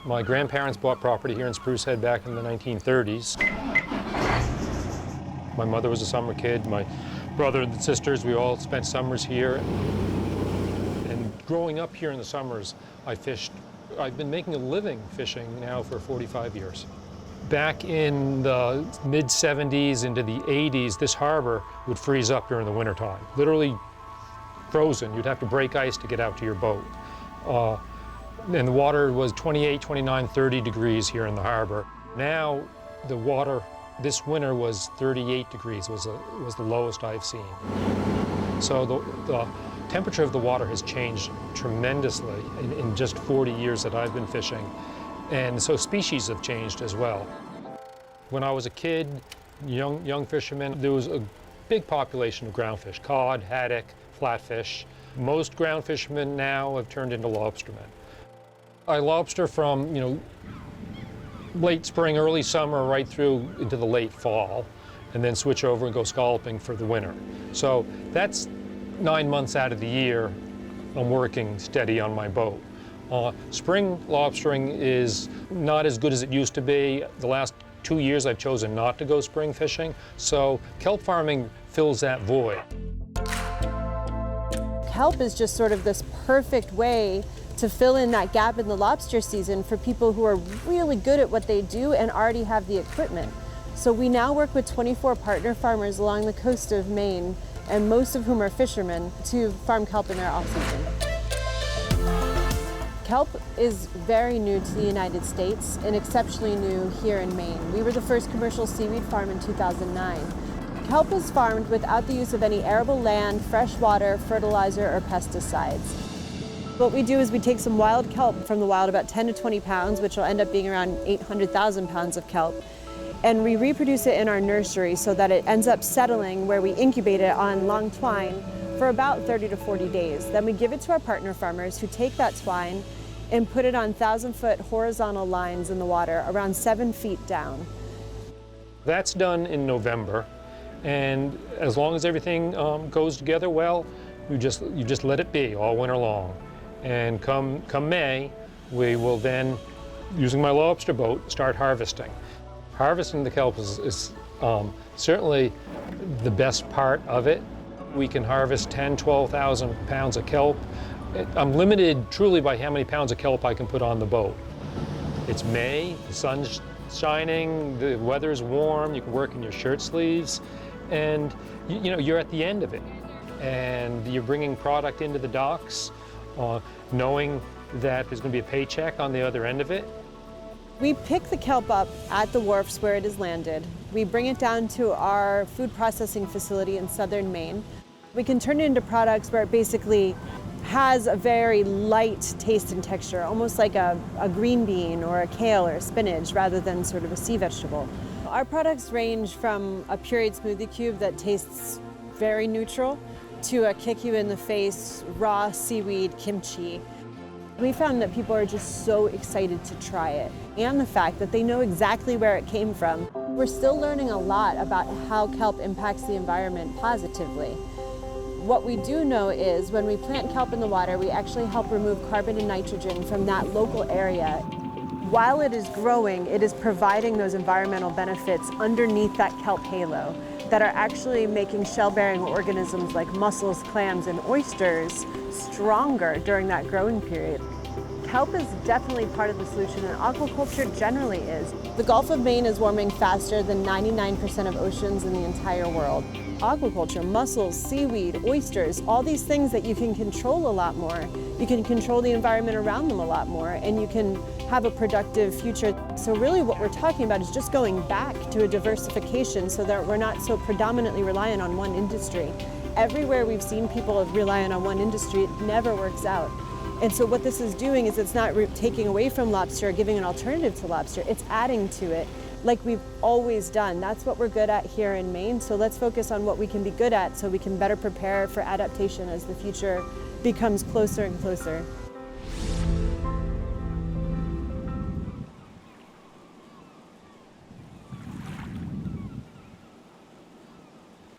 My grandparents bought property here in Spruce Head back in the 1930s. My mother was a summer kid. My brother and sisters, we all spent summers here. And growing up here in the summers, I fished. I've been making a living fishing now for 45 years. Back in the mid-70s into the 80s, this harbor would freeze up during the wintertime. Literally frozen. You'd have to break ice to get out to your boat. And the water was 28, 29, 30 degrees here in the harbor. Now the water this winter was 38 degrees, was the lowest I've seen. So the temperature of the water has changed tremendously in just 40 years that I've been fishing. And so species have changed as well. When I was a kid, young fisherman, there was a big population of groundfish, cod, haddock, flatfish. Most ground fishermen now have turned into lobstermen. I lobster from, late spring, early summer, right through into the late fall, and then switch over and go scalloping for the winter. So that's 9 months out of the year I'm working steady on my boat. Spring lobstering is not as good as it used to be. The last 2 years I've chosen not to go spring fishing, so kelp farming fills that void. Kelp is just sort of this perfect way to fill in that gap in the lobster season for people who are really good at what they do and already have the equipment. So we now work with 24 partner farmers along the coast of Maine, and most of whom are fishermen, to farm kelp in their off-season. Kelp is very new to the United States and exceptionally new here in Maine. We were the first commercial seaweed farm in 2009. Kelp is farmed without the use of any arable land, fresh water, fertilizer, or pesticides. What we do is we take some wild kelp from the wild, about 10 to 20 pounds, which will end up being around 800,000 pounds of kelp, and we reproduce it in our nursery so that it ends up settling where we incubate it on long twine for about 30 to 40 days. Then we give it to our partner farmers who take that twine and put it on 1,000-foot horizontal lines in the water, around 7 feet down. That's done in November, and as long as everything goes together well, you just let it be all winter long. And come May, we will then, using my lobster boat, start harvesting. Harvesting the kelp is certainly the best part of it. We can harvest 10, 12,000 pounds of kelp. I'm limited truly by how many pounds of kelp I can put on the boat. It's May, the sun's shining, the weather's warm, you can work in your shirt sleeves, and you're at the end of it. And you're bringing product into the docks, knowing that there's going to be a paycheck on the other end of it. We pick the kelp up at the wharfs where it is landed. We bring it down to our food processing facility in southern Maine. We can turn it into products where it basically has a very light taste and texture, almost like a green bean or a kale or a spinach, rather than sort of a sea vegetable. Our products range from a pureed smoothie cube that tastes very neutral to a kick-you-in-the-face raw seaweed kimchi. We found that people are just so excited to try it, and the fact that they know exactly where it came from. We're still learning a lot about how kelp impacts the environment positively. What we do know is when we plant kelp in the water, we actually help remove carbon and nitrogen from that local area. While it is growing, it is providing those environmental benefits underneath that kelp halo that are actually making shell-bearing organisms like mussels, clams, and oysters stronger during that growing period. Kelp is definitely part of the solution, and aquaculture generally is. The Gulf of Maine is warming faster than 99% of oceans in the entire world. Aquaculture, mussels, seaweed, oysters, all these things that you can control a lot more. You can control the environment around them a lot more, and you can have a productive future. So really what we're talking about is just going back to a diversification so that we're not so predominantly reliant on one industry. Everywhere we've seen people reliant on one industry, it never works out. And so what this is doing is it's not taking away from lobster or giving an alternative to lobster, it's adding to it like we've always done. That's what we're good at here in Maine, so let's focus on what we can be good at so we can better prepare for adaptation as the future becomes closer and closer.